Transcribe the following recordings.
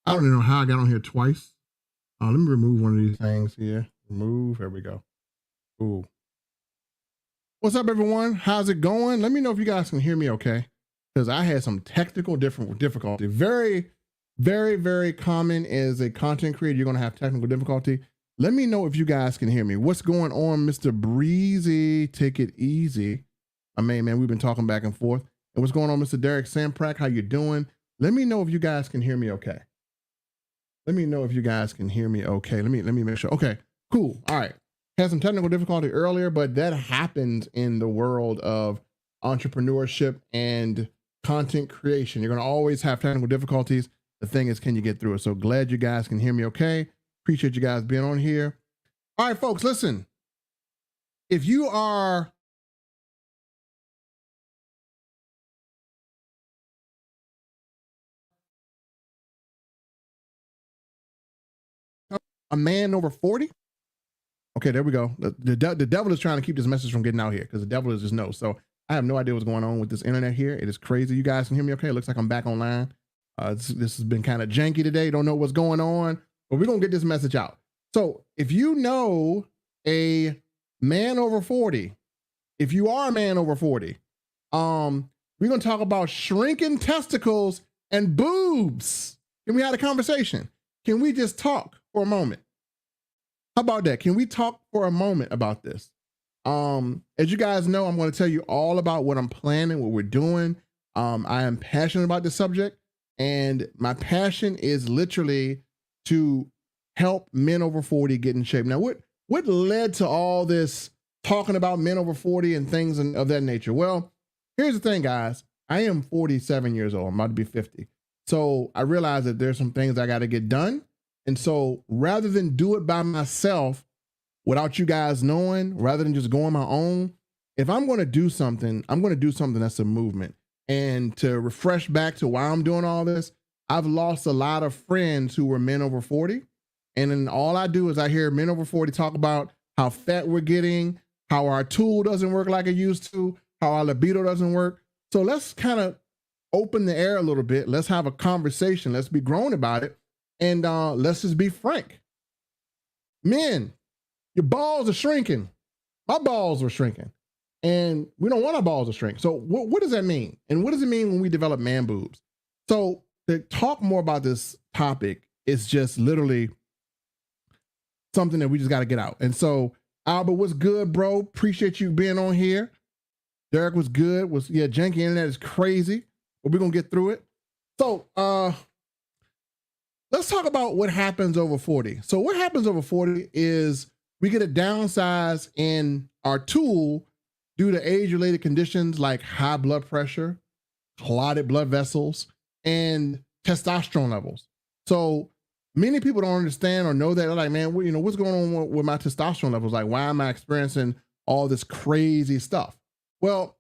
I don't even know how I got on here twice. Let me remove one of these things here. Remove. Here we go. Ooh. What's up, everyone? How's it going? Let me know if you guys can hear me okay, because I had some technical difficulty. Very, very, very common as a content creator. You're going to have technical difficulty. Let me know if you guys can hear me. What's going on, Mr. Breezy? Take it easy. My main man, we've been talking back and forth. And what's going on, Mr. Derek Samprak? How you doing? Let me know if you guys can hear me okay. Let me know if you guys can hear me okay. Let me make sure. Okay, cool. All right. Had some technical difficulty earlier, but that happens in the world of entrepreneurship and content creation. You're going to always have technical difficulties. The thing is, can you get through it? So glad you guys can hear me okay. Appreciate you guys being on here. All right, folks, listen. If you are a man over 40, okay, there we go. The devil is trying to keep this message from getting out here because the devil is just no. So I have no idea what's going on with this internet here. It is crazy. You guys can hear me okay? It looks like I'm back online. This has been kind of janky today. Don't know what's going on, but we're going to get this message out. So if you know a man over 40, if you are a man over 40, we're going to talk about shrinking testicles and boobs. Can we have a conversation? Can we just talk for a moment? How about that? Can we talk for a moment about this? As you guys know, I'm going to tell you all about what I'm planning, what we're doing. I am passionate about this subject, and my passion is literally to help men over 40 get in shape. Now, what led to all this talking about men over 40 and things of that nature? Well, here's the thing, guys. I am 47 years old. I'm about to be 50. So I realize that there's some things I got to get done. And so rather than do it by myself without you guys knowing, rather than just go on my own, if I'm going to do something, I'm going to do something that's a movement. And to refresh back to why I'm doing all this, I've lost a lot of friends who were men over 40. And then all I do is I hear men over 40 talk about how fat we're getting, how our tool doesn't work like it used to, how our libido doesn't work. So let's kind of open the air a little bit. Let's have a conversation. Let's be grown about it. And let's just be frank. Men, your balls are shrinking. My balls are shrinking. And we don't want our balls to shrink. So what does that mean? And what does it mean when we develop man boobs? So to talk more about this topic is just literally something that we just got to get out. And so, Albert, what's good, bro? Appreciate you being on here. Derek was good. Janky internet is crazy, but we're going to get through it. So let's talk about what happens over 40. So what happens over 40 is we get a downsize in our tool due to age-related conditions like high blood pressure, clotted blood vessels, and testosterone levels. So many people don't understand or know that. They're like, man, what's going on with my testosterone levels? Like, why am I experiencing all this crazy stuff? Well,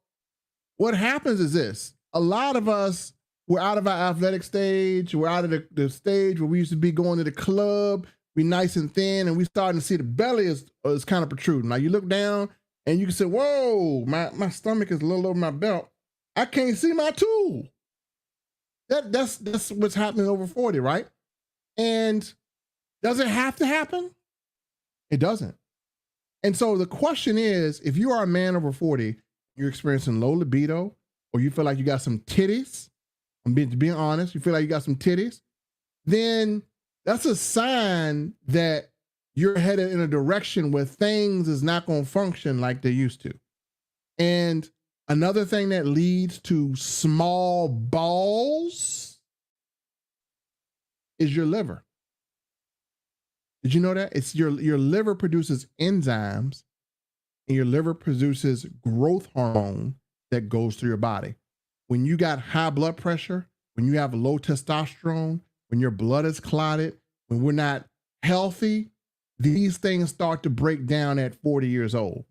what happens is this. A lot of us, we're out of our athletic stage. We're out of the stage where we used to be going to the club. We're nice and thin, and we starting to see the belly is kind of protruding. Now you look down and you can say, whoa, my stomach is a little over my belt. I can't see my tool. That's what's happening over 40, right? And does it have to happen? It doesn't. And so the question is, if you are a man over 40, you're experiencing low libido, or you feel like you got some titties, I'm being honest, you feel like you got some titties, then that's a sign that you're headed in a direction where things is not going to function like they used to. And another thing that leads to small balls is your liver. Did you know that? It's your liver produces enzymes, and your liver produces growth hormone that goes through your body. When you got high blood pressure, when you have low testosterone, when your blood is clotted, when we're not healthy, these things start to break down at 40 years old.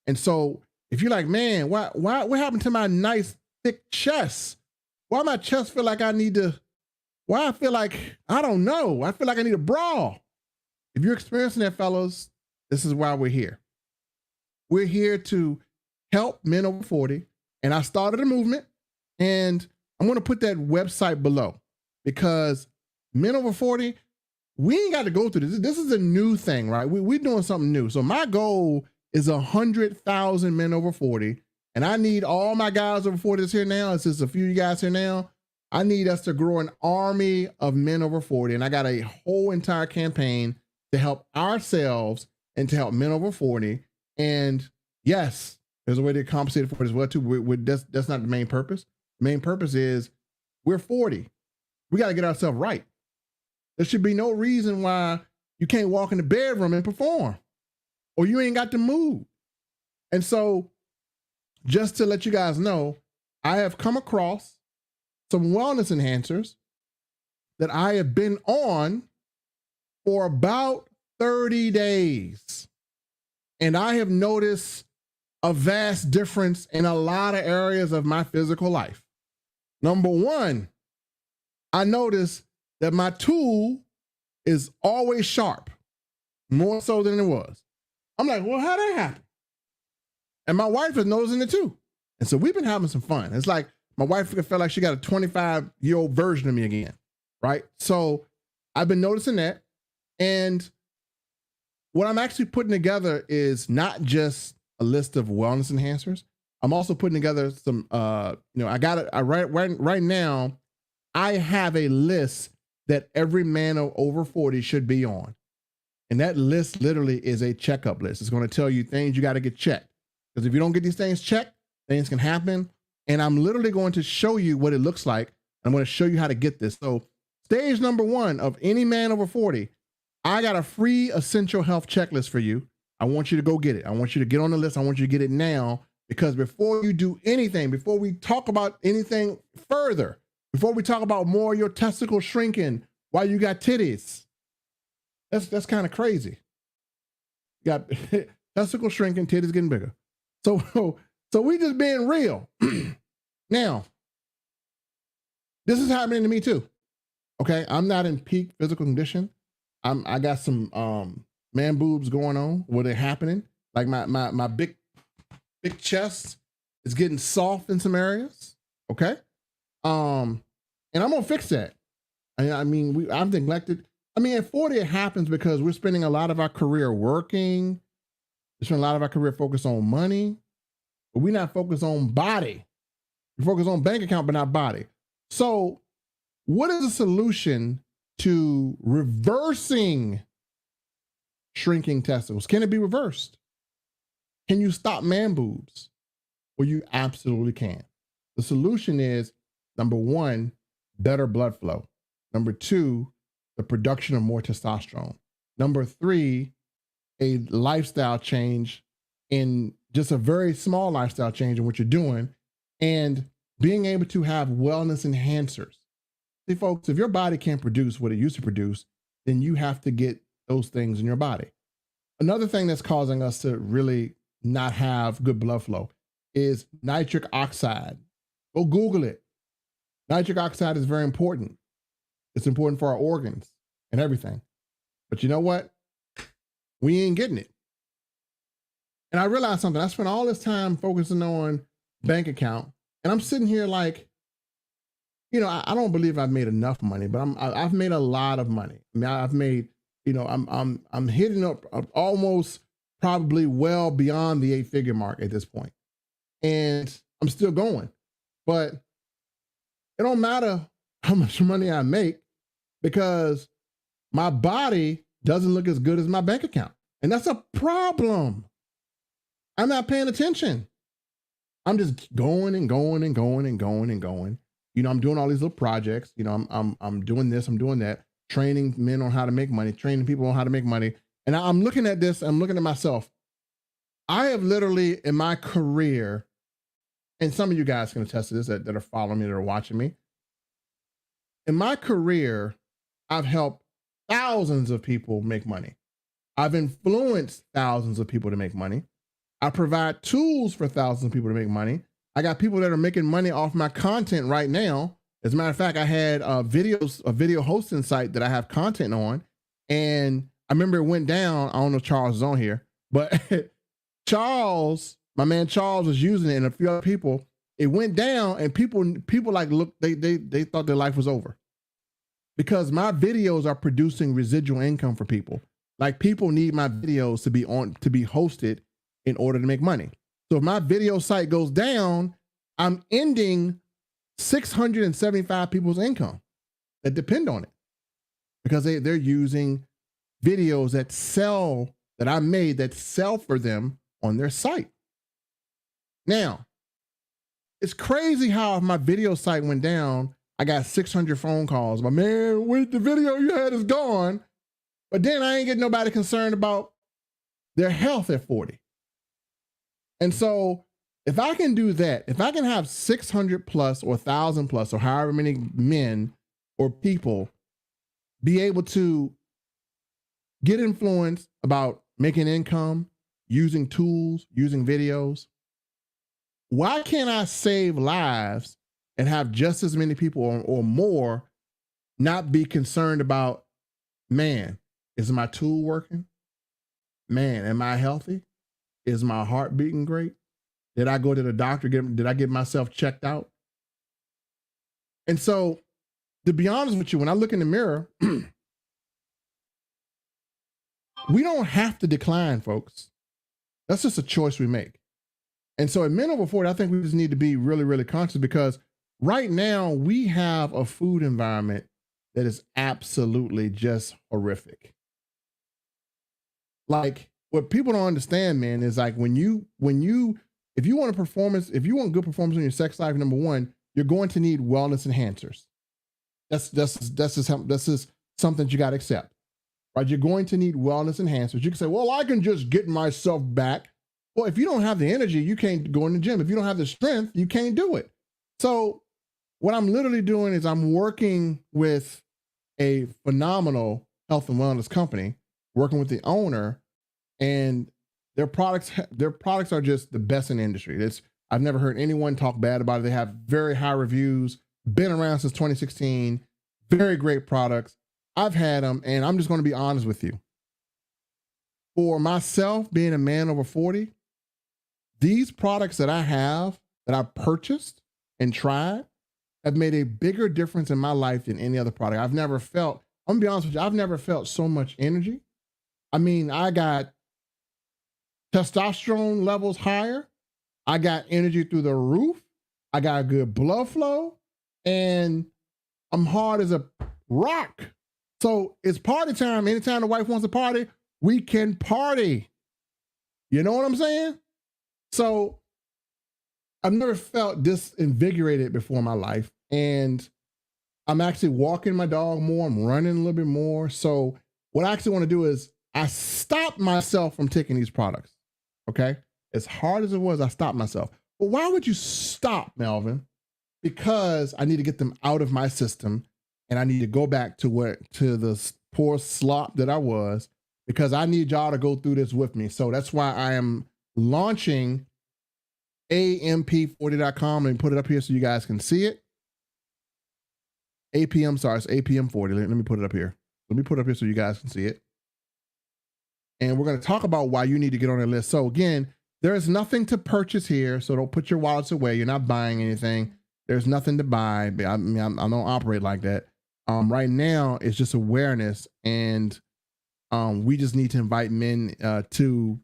And so if you're like, man, what happened to my nice thick chest? Why my chest feel like I need to, why I feel like, I don't know. I feel like I need a bra. If you're experiencing that, fellas, this is why we're here. We're here to help men over 40. And I started a movement, and I'm going to put that website below, because Men over 40, we ain't got to go through this. This is a new thing, right? We're doing something new. So my goal is 100,000 men over 40. And I need all my guys over 40 that's here now. It's just a few of you guys here now. I need us to grow an army of men over 40. And I got a whole entire campaign to help ourselves and to help men over 40. And yes, there's a way to compensate for it as well too. That's not the main purpose. The main purpose is we're 40. We got to get ourselves right. There should be no reason why you can't walk in the bedroom and perform, or you ain't got to move. And so just to let you guys know, I have come across some wellness enhancers that I have been on for about 30 days. And I have noticed a vast difference in a lot of areas of my physical life. Number one, I noticed that my tool is always sharp, more so than it was. I'm like, well, how'd that happen? And my wife is noticing it too. And so we've been having some fun. It's like my wife felt like she got a 25-year-old version of me again, right? So I've been noticing that. And what I'm actually putting together is not just a list of wellness enhancers. I'm also putting together some, I got it right now. I have a list that every man over 40 should be on. And that list literally is a checkup list. It's going to tell you things you got to get checked. Because if you don't get these things checked, things can happen. And I'm literally going to show you what it looks like. I'm going to show you how to get this. So stage number one of any man over 40, I got a free essential health checklist for you. I want you to go get it. I want you to get on the list. I want you to get it now, because before you do anything, before we talk about anything further, before we talk about more of your testicles shrinking while you got titties, that's kind of crazy. You got testicles shrinking, titties getting bigger. So we just being real. Now, this is happening to me too. Okay, I'm not in peak physical condition. I got some man boobs going on. What are happening? Like my big chest is getting soft in some areas. Okay, and I'm gonna fix that. I've neglected. At 40 it happens because we're spending a lot of our career working. We're spending a lot of our career focused on money, but we're not focused on body. We focus on bank account, but not body. So, what is the solution to reversing shrinking testicles? Can it be reversed? Can you stop man boobs? Well, you absolutely can. The solution is, number one, better blood flow. Number two, the production of more testosterone. Number three, a lifestyle change, in just a very small lifestyle change in what you're doing, and being able to have wellness enhancers. See, folks, if your body can't produce what it used to produce, then you have to get those things in your body. Another thing that's causing us to really not have good blood flow is nitric oxide. Go Google it. Nitric oxide is very important. It's important for our organs and everything. But you know what? We ain't getting it. And I realized something. I spent all this time focusing on bank account, and I'm sitting here like, I don't believe I've made enough money, but I've made a lot of money. I've made, I'm hitting up almost probably well beyond the 8-figure mark at this point. And I'm still going, but it don't matter how much money I make, because my body doesn't look as good as my bank account. And that's a problem. I'm not paying attention. I'm just going and going and going and going and going. I'm doing all these little projects. I'm doing this, I'm doing that, training men on how to make money, training people on how to make money. And I'm looking at this, I'm looking at myself. I have literally, in my career, and some of you guys can attest to this that are following me, that are watching me. In my career, I've helped thousands of people make money. I've influenced thousands of people to make money. I provide tools for thousands of people to make money. I got people that are making money off my content right now. As a matter of fact, I had a video hosting site that I have content on. And I remember it went down. I don't know if Charles is on here, but Charles, my man Charles, was using it, and a few other people. It went down, and people like, look, they thought their life was over. because my videos are producing residual income for people. Like people need my videos to be hosted in order to make money. So if my video site goes down, I'm ending 675 people's income that depend on it because they're using videos that I made that sell for them on their site. Now, it's crazy how if my video site went down, I got 600 phone calls. But man, wait, the video you had is gone. But then I ain't getting nobody concerned about their health at 40. And so if I can do that, if I can have 600 plus or 1,000 plus or however many men or people be able to get influence about making income, using tools, using videos, why can't I save lives and have just as many people or more not be concerned about, man, is my tool working? Man, am I healthy? Is my heart beating great? Did I go to the doctor? Did I get myself checked out? And so, to be honest with you, when I look in the mirror, we don't have to decline, folks. That's just a choice we make. And so at men over 40, I think we just need to be really, really conscious because right now we have a food environment that is absolutely just horrific. Like what people don't understand, man, is like if you want if you want good performance in your sex life, number one, you're going to need wellness enhancers. That's just something you got to accept, right? You're going to need wellness enhancers. You can say, well, I can just get myself back. Well, if you don't have the energy, you can't go in the gym. If you don't have the strength, you can't do it. So what I'm literally doing is I'm working with a phenomenal health and wellness company, working with the owner, and their products are just the best in the industry. I've never heard anyone talk bad about it. They have very high reviews, been around since 2016, very great products. I've had them, and I'm just going to be honest with you. For myself, being a man over 40, these products that I have, that I purchased and tried, have made a bigger difference in my life than any other product. I'm gonna be honest with you, I've never felt so much energy. I mean, I got testosterone levels higher. I got energy through the roof. I got a good blood flow, and I'm hard as a rock. So it's party time. Anytime the wife wants to party, we can party. You know what I'm saying? So I've never felt this invigorated before in my life. And I'm actually walking my dog more. I'm running a little bit more. So what I actually want to do is I stop myself from taking these products. Okay. As hard as it was, I stopped myself. But why would you stop, Melvin? Because I need to get them out of my system, and I need to go back to the poor slop that I was, because I need y'all to go through this with me. So that's why I am launching AMP40.com and put it up here so you guys can see it. It's APM40. Let me put it up here. Let me put it up here so you guys can see it. And we're going to talk about why you need to get on the list. So again, there is nothing to purchase here, so don't put your wallets away. You're not buying anything. There's nothing to buy. I mean, I don't operate like that. Right now, it's just awareness, and we just need to invite men to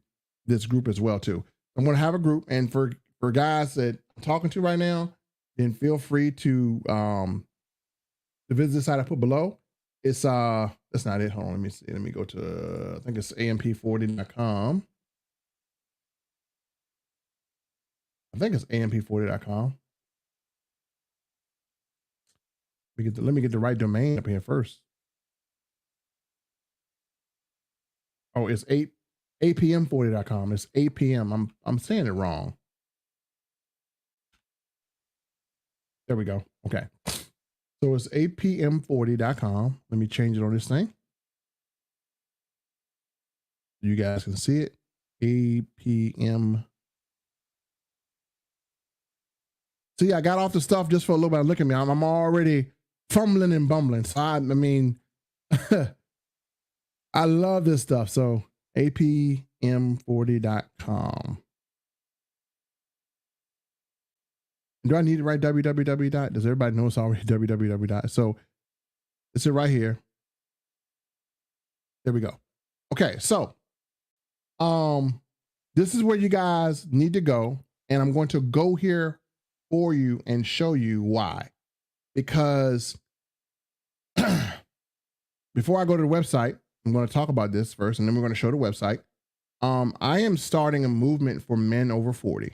this group as well too. I'm going to have a group, and for guys that I'm talking to right now, then feel free to visit the site I put below. It's that's not it. Hold on, let me see. Let me go to I think it's AMP40.com. I think it's AMP40.com. Let me get the right domain up here first. Oh, it's APM40.com. It's APM. I'm saying it wrong. There we go. Okay. So it's APM40.com. Let me change it on this thing. You guys can see it. APM. See, I got off the stuff just for a little bit. Look at me. I'm already fumbling and bumbling. So I mean, I love this stuff. So APM40.com. Do I need to write www? Does everybody know it's already www? So It's it right here. There we go. Okay, so this is where you guys need to go, and I'm going to go here for you and show you why. Because before I go to the website, I'm going to talk about this first, and then we're going to show the website. I am starting a movement for men over 40,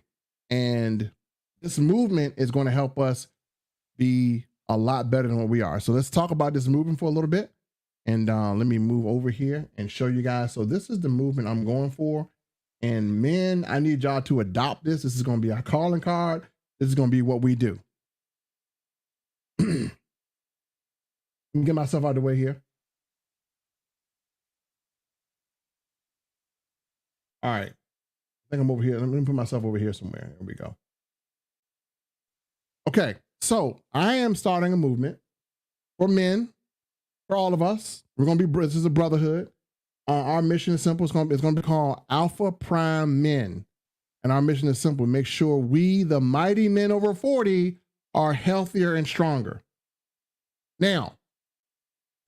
and this movement is going to help us be a lot better than what we are. So let's talk about this movement for a little bit. And let me move over here and show you guys. So this is the movement I'm going for. And men, I need y'all to adopt this. This is going to be our calling card. This is going to be what we do. Let me get myself out of the way here. All right. I think I'm over here. Let me put myself over here somewhere. Here we go. Okay. So I am starting a movement for men, for all of us. We're going to be, this is a brotherhood. Our mission is simple. It's going to be called Alpha Prime Men. And our mission is simple. Make sure we, the mighty men over 40, are healthier and stronger. Now,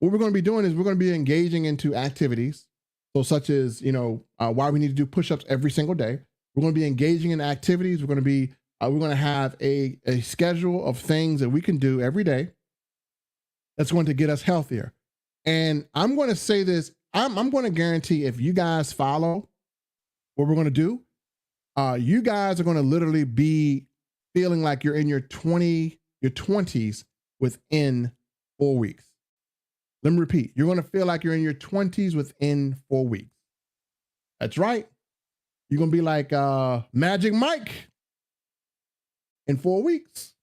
what we're going to be doing is we're going to be engaging into activities. So such as, why we need to do push-ups every single day. We're going to be engaging in activities. We're going to have a schedule of things that we can do every day that's going to get us healthier. And I'm going to say this, I'm going to guarantee if you guys follow what we're going to do, you guys are going to literally be feeling like you're in your 20s within 4 weeks. Let me repeat. You're going to feel like you're in your 20s within 4 weeks. That's right. You're going to be like Magic Mike in 4 weeks.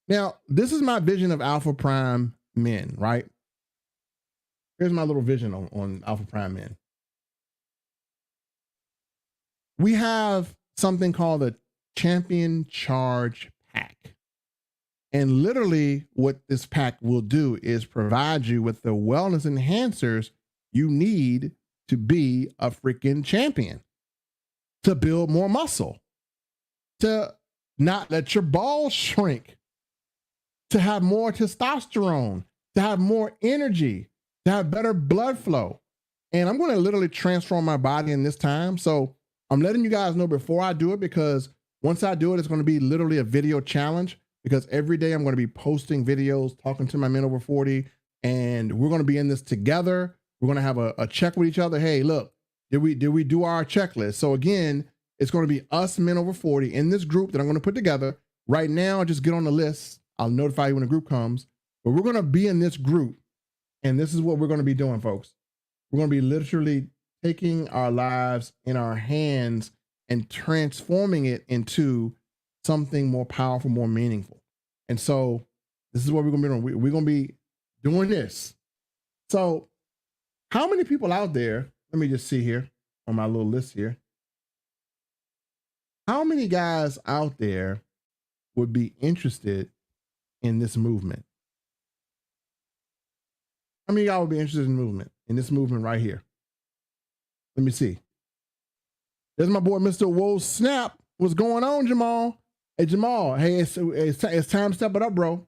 Now, this is my vision of Alpha Prime Men, right? Here's my little vision on Alpha Prime Men. We have something called a Champion Charge Pack. And literally what this pack will do is provide you with the wellness enhancers you need to be a freaking champion, to build more muscle, to not let your balls shrink, to have more testosterone, to have more energy, to have better blood flow. And I'm going to literally transform my body in this time. So I'm letting you guys know before I do it, because once I do it, it's going to be literally a video challenge, because every day I'm going to be posting videos, talking to my men over 40, and we're going to be in this together. We're going to have a check with each other. Hey, look, did we do our checklist? So again, it's going to be us men over 40 in this group that I'm going to put together. Right now, just get on the list. I'll notify you when the group comes. But we're going to be in this group, and this is what we're going to be doing, folks. We're going to be literally taking our lives in our hands and transforming it into something more powerful, more meaningful. And so this is what we're going to be doing. We're going to be doing this. So how many people out there, let me just see here on my little list here. How many guys out there would be interested in this movement? How many of y'all would be interested in this movement right here? Let me see. There's my boy, Mr. Whoa Snap. What's going on, Jamal? Hey, Jamal. Hey, it's time to step it up, bro.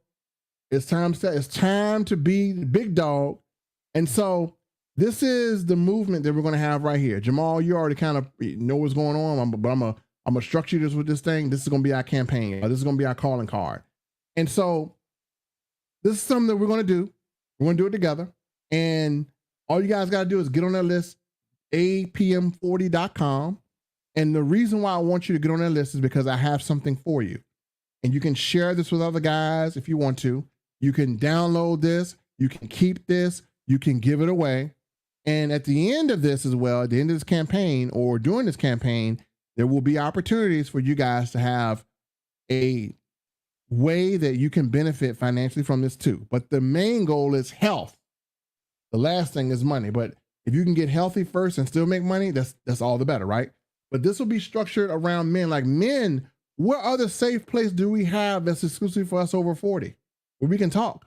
It's time to be the big dog. And so this is the movement that we're going to have right here. Jamal, you already kind of know what's going on, but I'm going to structure this with this thing. This is going to be our campaign. This is going to be our calling card. And so this is something that we're going to do. We're going to do it together. And all you guys got to do is get on that list, apm40.com. And the reason why I want you to get on that list is because I have something for you. And you can share this with other guys if you want to. You can download this. You can keep this. You can give it away. And at the end of this as well, at the end of this campaign or during this campaign, there will be opportunities for you guys to have a way that you can benefit financially from this too. But the main goal is health. The last thing is money. But if you can get healthy first and still make money, that's all the better, right? But this will be structured around men. Like, men, what other safe place do we have that's exclusive for us over 40 where we can talk?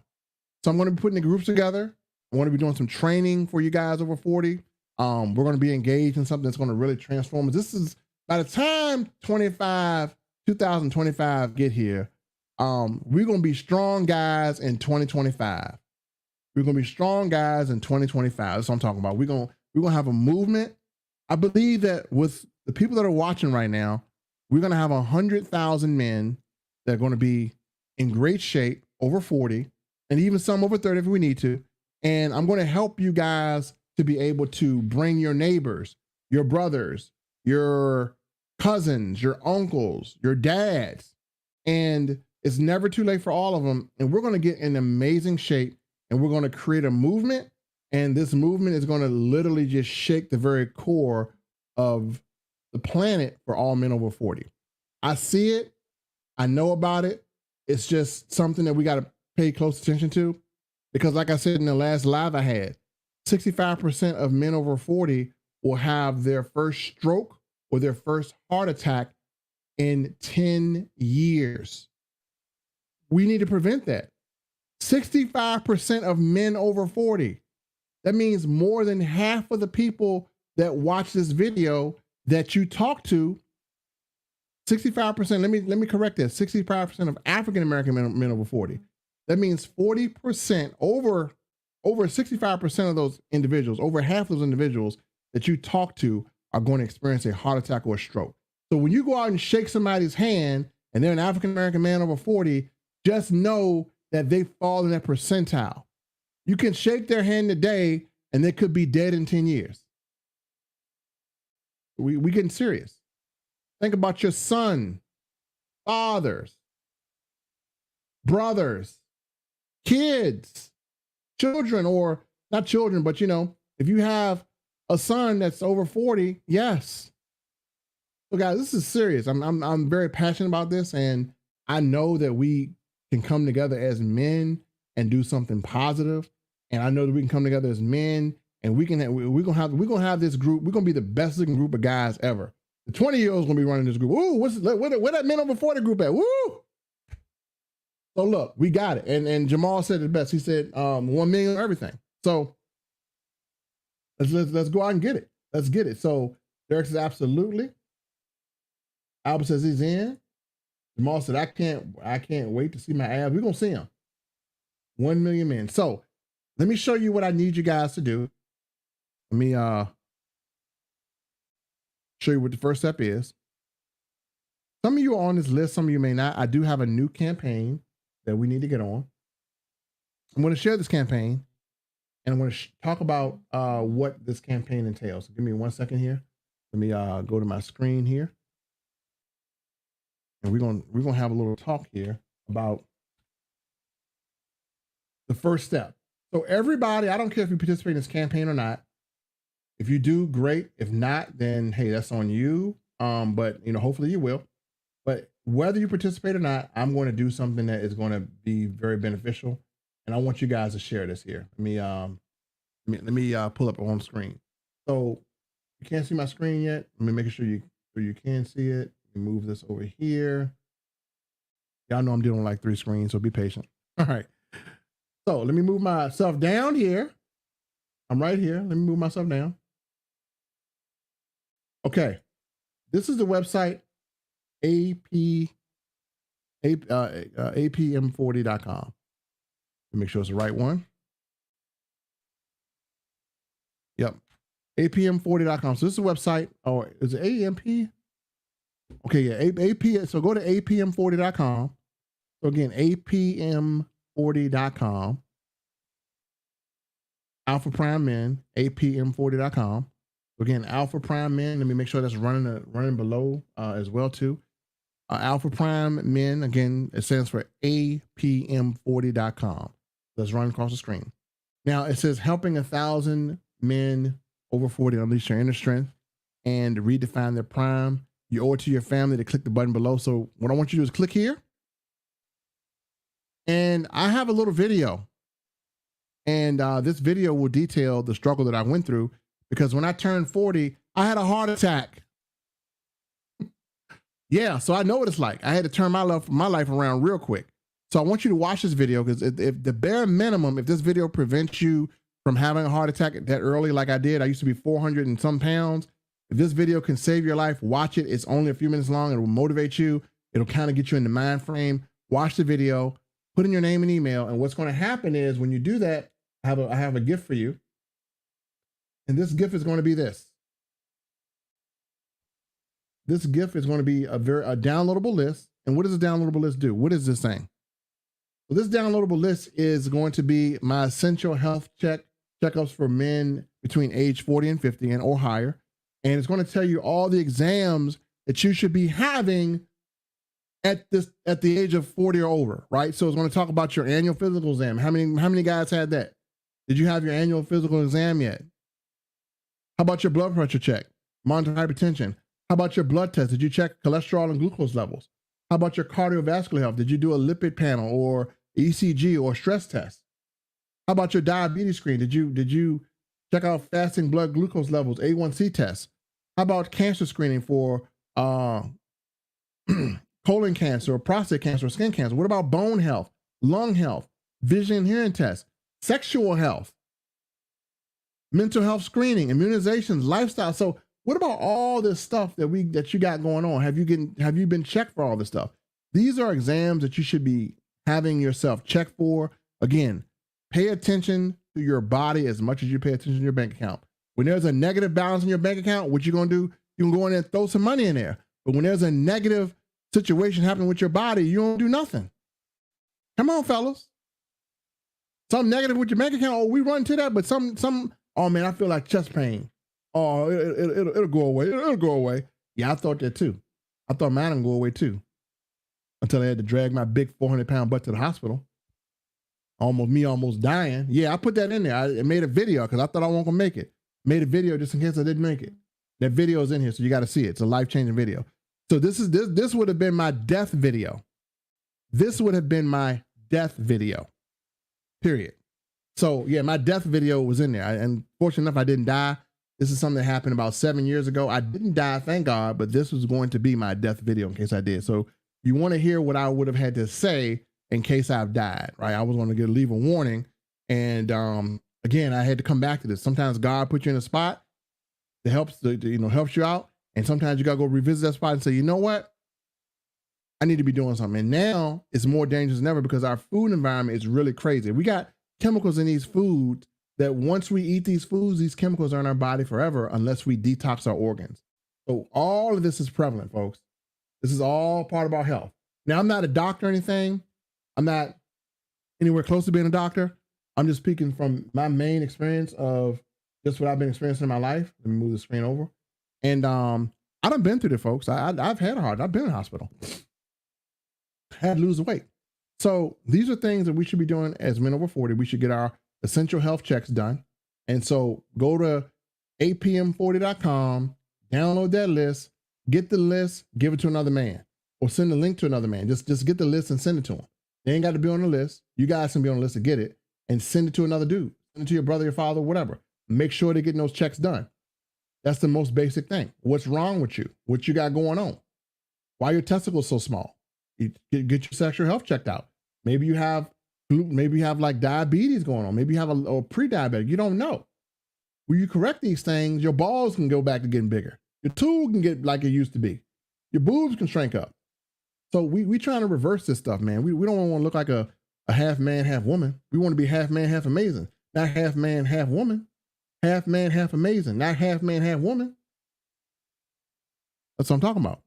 So I'm going to be putting the groups together. I want to be doing some training for you guys over 40. We're going to be engaged in something that's going to really transform us. This is, by the time 2025 get here, we're going to be strong guys in 2025. We're going to be strong guys in 2025. That's what I'm talking about. We're going to have a movement. I believe that with the people that are watching right now, we're going to have 100,000 men that are going to be in great shape, over 40, and even some over 30 if we need to. And I'm going to help you guys to be able to bring your neighbors, your brothers, your cousins, your uncles, your dads. And it's never too late for all of them. And we're going to get in amazing shape, and we're going to create a movement. And this movement is going to literally just shake the very core of the planet for all men over 40. I see it. I know about it. It's just something that we got to pay close attention to, because like I said in the last live I had, 65% of men over 40 will have their first stroke or their first heart attack in 10 years. We need to prevent that. 65% of men over 40. That means more than half of the people that watch this video that you talk to, 65%, let me correct that, 65% of African-American men over 40. That means 40%, over 65% of those individuals, over half of those individuals that you talk to are going to experience a heart attack or a stroke. So when you go out and shake somebody's hand and they're an African-American man over 40, just know that they fall in that percentile. You can shake their hand today and they could be dead in 10 years. We getting serious. Think about your son, fathers, brothers, kids, children, or not children, but if you have a son that's over 40, yes. So guys, this is serious. I'm very passionate about this, and I know that we can come together as men and do something positive. And I know that we can come together as men, and we're gonna have this group. We're gonna be the best looking group of guys ever. The 20-year-olds gonna be running this group. Ooh, where that men over 40 group at? Woo! So look, we got it. And Jamal said it best. He said 1 million everything. So let's go out and get it. Let's get it. So Derek says absolutely. Albert says he's in. Jamal said I can't wait to see my abs. We're gonna see him. 1 million men. So let me show you what I need you guys to do. Let me show you what the first step is. Some of you are on this list, some of you may not. I do have a new campaign that we need to get on. I'm going to share this campaign, and I'm going to talk about what this campaign entails. So give me 1 second here. Let me go to my screen here, and we're going to have a little talk here about the first step. So everybody, I don't care if you participate in this campaign or not. If you do, great. If not, then hey, that's on you. But hopefully you will. But whether you participate or not, I'm going to do something that is going to be very beneficial, and I want you guys to share this here. Let me pull up on screen. So you can't see my screen yet. Let me make sure you can see it. Let me move this over here. Y'all know I'm dealing with like 3 screens, so be patient. All right. So let me move myself down here. I'm right here. Let me move myself down. Okay. This is the website apm40.com. Make sure it's the right one. Yep. apm40.com. So this is the website. Oh, is it AMP? Okay, yeah. AP. So go to apm40.com. So again, apm40.com. Alpha Prime Men, apm40.com. Again, Alpha Prime Men. Let me make sure that's running below as well too. Alpha Prime Men. Again, it stands for apm40.com. That's running across the screen. Now it says helping 1,000 men over 40 unleash their inner strength and redefine their prime. You owe it to your family to click the button below. So what I want you to do is click here, and I have a little video. And this video will detail the struggle that I went through, because when I turned 40, I had a heart attack. Yeah, so I know what it's like. I had to turn my life around real quick. So I want you to watch this video, because if the bare minimum, if this video prevents you from having a heart attack that early, like I did, I used to be 400 and some pounds. If this video can save your life, watch it. It's only a few minutes long. It will motivate you. It'll kind of get you in the mind frame. Watch the video, put in your name and email. And what's going to happen is when you do that, I have a gift for you. And this gift is going to be this. This gift is going to be a downloadable list. And what does a downloadable list do? What is this thing? Well, this downloadable list is going to be my essential health checkups for men between age 40 and 50 and or higher. And it's going to tell you all the exams that you should be having at the age of 40 or over, right? So it's going to talk about your annual physical exam. How many guys had that? Did you have your annual physical exam yet? How about your blood pressure check? Monitor hypertension. How about your blood test? Did you check cholesterol and glucose levels? How about your cardiovascular health? Did you do a lipid panel or ECG or stress test? How about your diabetes screen? Did you check out fasting blood glucose levels, A1C tests? How about cancer screening for colon cancer or prostate cancer or skin cancer? What about bone health, lung health, vision and hearing tests, sexual health, mental health screening, immunizations, lifestyle? So what about all this stuff that you got going on? Have you been checked for all this stuff? These are exams that you should be having yourself checked for. Again, pay attention to your body as much as you pay attention to your bank account. When there's a negative balance in your bank account, what you gonna do? You can go in there and throw some money in there. But when there's a negative situation happening with your body, you don't do nothing. Come on, fellas. Something negative with your bank account, oh, we run to that, but some, oh man, I feel like chest pain. Oh, it'll go away. It'll go away. Yeah, I thought that too. I thought mine would go away too. Until I had to drag my big 400-pound butt to the hospital. Almost dying. Yeah, I put that in there. I made a video because I thought I wasn't gonna make it. Made a video just in case I didn't make it. That video is in here, so you got to see it. It's a life-changing video. So this would have been my death video. This would have been my death video. Period. So yeah, my death video was in there. And fortunate enough, I didn't die. This is something that happened about 7 years ago. I didn't die, thank God, but this was going to be my death video in case I did. So you want to hear what I would have had to say in case I've died, right? I was going to leave a warning. And again, I had to come back to this. Sometimes God put you in a spot that helps you out. And sometimes you got to go revisit that spot and say, you know what? I need to be doing something. And now it's more dangerous than ever because our food environment is really crazy. We got chemicals in these foods that once we eat these foods, these chemicals are in our body forever unless we detox our organs. So all of this is prevalent, folks. This is all part of our health. Now, I'm not a doctor or anything. I'm not anywhere close to being a doctor. I'm just speaking from my main experience of just what I've been experiencing in my life. Let me move the screen over. And I done been through it, folks. I've had a heart. I've been in the hospital. Had to lose the weight. So these are things that we should be doing as men over 40. We should get our essential health checks done. And so go to apm40.com, download that list, get the list, give it to another man, or send the link to another man. Just get the list and send it to him. They ain't got to be on the list. You guys can be on the list to get it and send it to another dude. Send it to your brother, your father, whatever. Make sure they're getting those checks done. That's the most basic thing. What's wrong with you? What you got going on? Why are your testicles so small? You get your sexual health checked out. Maybe you have like diabetes going on. Maybe you have a pre-diabetic. You don't know. When you correct these things, your balls can go back to getting bigger. Your tool can get like it used to be. Your boobs can shrink up. So we trying to reverse this stuff, man. We don't want to look like a half man, half woman. We want to be half man, half amazing. Not half man, half woman. Half man, half amazing. Not half man, half woman. That's what I'm talking about.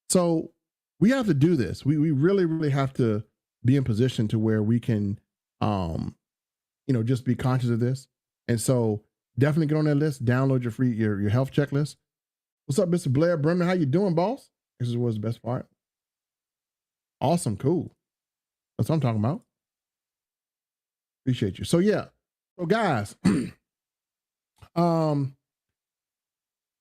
So we have to do this. We really, really have to be in position to where we can, just be conscious of this. And so definitely get on that list, download your health checklist. What's up, Mr. Blair Bremen? How you doing, boss? This was the best part. Awesome. Cool. That's what I'm talking about. Appreciate you. So yeah. So guys,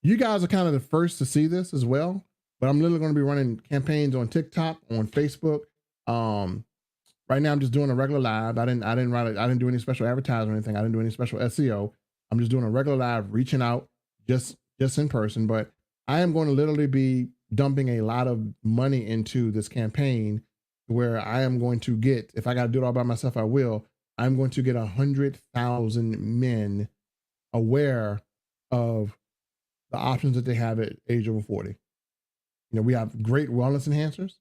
you guys are kind of the first to see this as well, but I'm literally going to be running campaigns on TikTok, on Facebook. Right now I'm just doing a regular live. I didn't do any special advertising or anything. I didn't do any special SEO. I'm just doing a regular live, reaching out just in person, but I am going to literally be dumping a lot of money into this campaign where I am going to get, if I got to do it all by myself, I will. I'm going to get 100,000 men aware of the options that they have at age over 40. We have great wellness enhancers,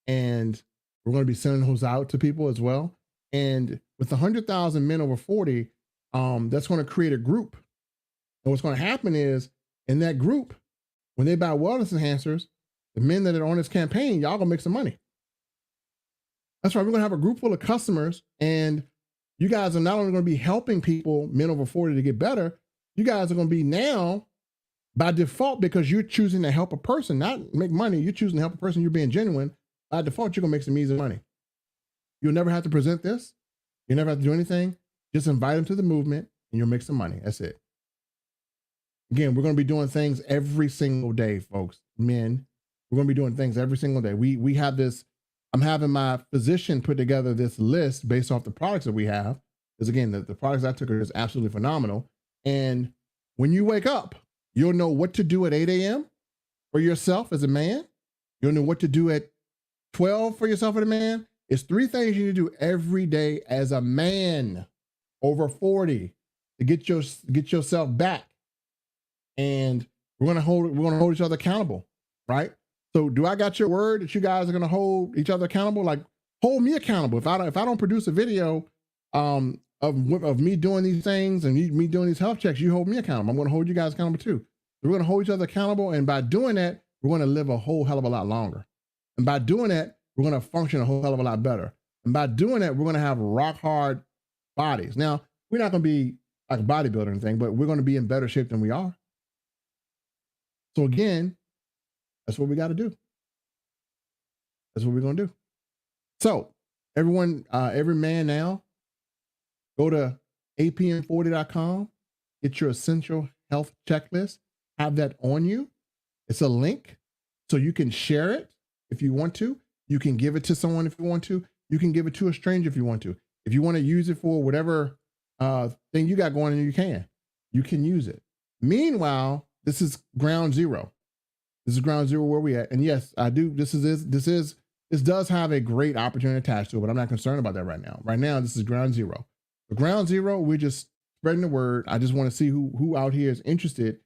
and we're going to be sending those out to people as well. And with 100,000 men over 40, that's going to create a group. And what's going to happen is in that group, when they buy wellness enhancers, the men that are on this campaign, y'all gonna make some money. That's right. We're gonna have a group full of customers, and you guys are not only gonna be helping people, men over 40, to get better, you guys are gonna be now by default, because you're choosing to help a person, not make money. You're choosing to help a person. You're being genuine. By default, you're gonna make some easy money. You'll never have to present this. You never have to do anything. Just invite them to the movement, and you'll make some money. That's it. Again, we're going to be doing things every single day, folks. Men, we're going to be doing things every single day. We have this. I'm having my physician put together this list based off the products that we have. Because again, the products I took are just absolutely phenomenal. And when you wake up, you'll know what to do at 8 a.m. for yourself as a man. You'll know what to do at 12 for yourself as a man. It's 3 things you need to do every day as a man over 40 to get yourself back. And we're gonna hold each other accountable, right? So do I got your word that you guys are gonna hold each other accountable? Like, hold me accountable. If I don't produce a video of me doing these things and me doing these health checks, you hold me accountable. I'm gonna hold you guys accountable too. We're gonna hold each other accountable, and by doing that, we're gonna live a whole hell of a lot longer. And by doing that, we're gonna function a whole hell of a lot better. And by doing that, we're gonna have rock hard bodies. Now, we're not gonna be like a bodybuilder or anything, but we're gonna be in better shape than we are. So again, that's what we got to do. That's what we're going to do. So everyone, every man now, go to apm40.com, get your essential health checklist, have that on you. It's a link so you can share it if you want to. You can give it to someone if you want to. You can give it to a stranger if you want to. If you want to use it for whatever thing you got going on, you can. You can use it. Meanwhile, this is ground zero. This is ground zero where we at. And yes, I do. This does have a great opportunity attached to it, but I'm not concerned about that right now. Right now, this is ground zero. For ground zero, we're just spreading the word. I just want to see who out here is interested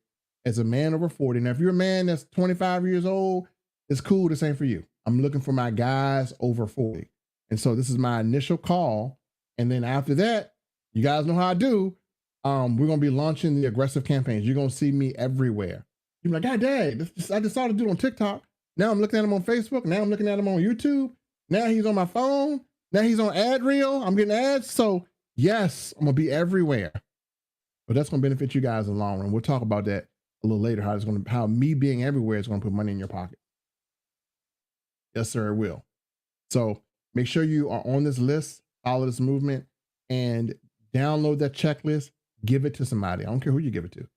as a man over 40. Now, if you're a man that's 25 years old, it's cool. This ain't for you. I'm looking for my guys over 40. And so this is my initial call. And then after that, you guys know how I do. We're going to be launching the aggressive campaigns. You're going to see me everywhere. You're like, God dang, I just saw the dude on TikTok. Now I'm looking at him on Facebook. Now I'm looking at him on YouTube. Now he's on my phone. Now he's on ad reel. I'm getting ads. So yes, I'm going to be everywhere. But that's going to benefit you guys in the long run. We'll talk about that a little later, how me being everywhere is going to put money in your pocket. Yes, sir, it will. So make sure you are on this list, follow this movement, and download that checklist. Give it to somebody. I don't care who you give it to.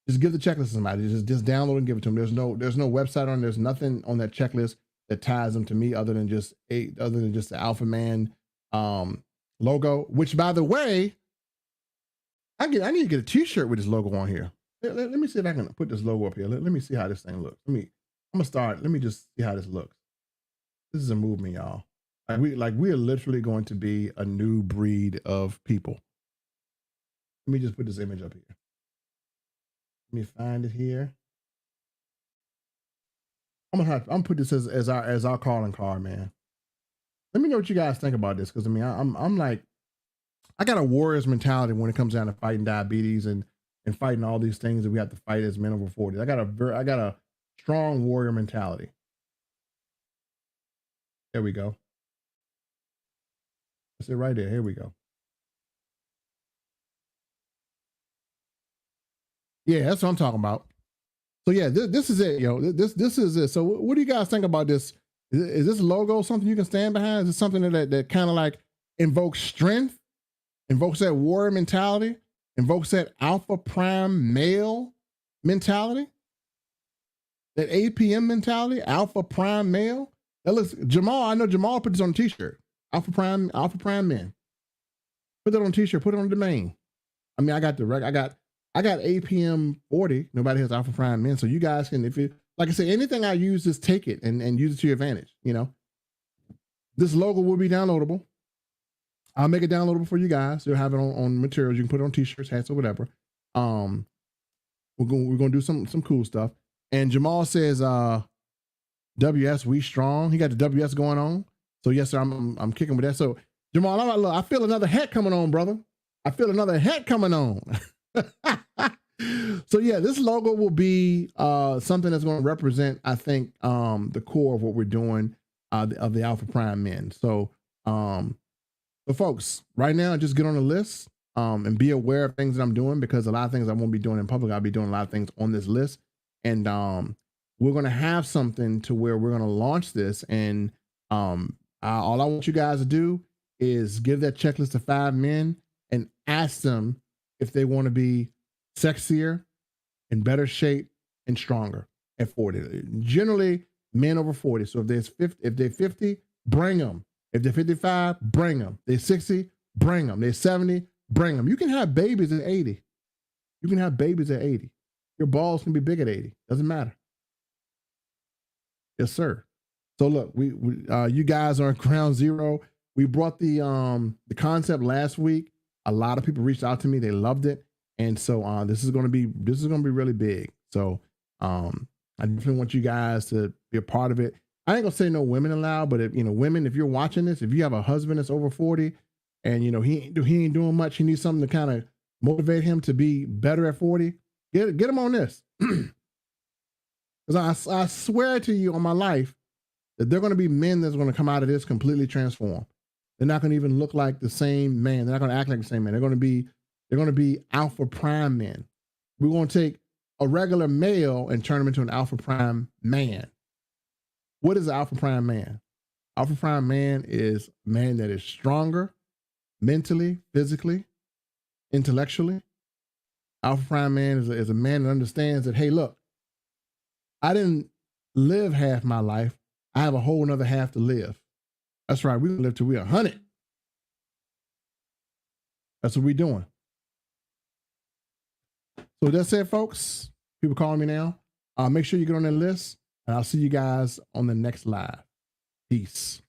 Just give the checklist to somebody. Just download and give it to them. There's no website on. There's nothing on that checklist that ties them to me other than just the Alpha Man logo. Which, by the way, I need to get a T-shirt with this logo on here. Let me see if I can put this logo up here. Let me see how this thing looks. I'm gonna start. Let me just see how this looks. This is a movement, y'all. We are literally going to be a new breed of people. Let me just put this image up here. Let me find it here. I'm gonna put this as our calling card, man. Let me know what you guys think about this, because I mean, I'm like, I got a warrior's mentality when it comes down to fighting diabetes and fighting all these things that we have to fight as men over 40. I got a strong warrior mentality. There we go. That's it right there. Here we go. Yeah, that's what I'm talking about. So yeah, this is it, yo. This is it. So what do you guys think about this? Is this logo something you can stand behind? Is this something that kind of like invokes strength, invokes that warrior mentality, invokes that alpha prime male mentality, that APM mentality, alpha prime male? That looks, Jamal, I know Jamal put this on a t-shirt. Alpha prime men. Put that on a t-shirt, put it on the domain. I mean, I got APM 40. Nobody has alpha prime men. So you guys can, if you, like I say, anything I use, just take it and use it to your advantage. You know, this logo will be downloadable. I'll make it downloadable for you guys. You'll have it on materials. You can put it on t-shirts, hats, or whatever. We're gonna do some cool stuff. And Jamal says, WS, we strong. He got the WS going on. So yes, sir, I'm kicking with that. So Jamal, I feel another hat coming on, brother. I feel another hat coming on. So yeah, this logo will be something that's going to represent, I think, the core of what we're doing of the Alpha Prime Men. So, but folks, right now, just get on the list and be aware of things that I'm doing, because a lot of things I won't be doing in public. I'll be doing a lot of things on this list, and we're going to have something to where we're going to launch this. And all I want you guys to do is give that checklist to 5 men and ask them if they want to be sexier, in better shape, and stronger at 40. Generally, men over 40. So if they're 50, bring them. If they're 55, bring them. They're 60, bring them. They're 70, bring them. You can have babies at 80. You can have babies at 80. Your balls can be big at 80. Doesn't matter. Yes, sir. So look, we you guys are in ground zero. We brought the concept last week. A lot of people reached out to me. They loved it. And so this is going to be really big. So I definitely want you guys to be a part of it. I ain't gonna say no women allowed, but if women, if you're watching this, if you have a husband that's over 40 and he ain't doing much, he needs something to kind of motivate him to be better at 40, get him on this. Because I swear to you on my life that they're going to be men that's going to come out of this completely transformed. They're not going to even look like the same man. They're not going to act like the same man. They're going to be Alpha Prime men. We're going to take a regular male and turn him into an Alpha Prime man. What is an Alpha Prime man? Alpha Prime man is a man that is stronger mentally, physically, intellectually. Alpha Prime man is a man that understands that, hey, look, I didn't live half my life. I have a whole another half to live. That's right. We live till we're 100. That's what we're doing. So that's it, folks. People calling me now. Make sure you get on that list, and I'll see you guys on the next live. Peace.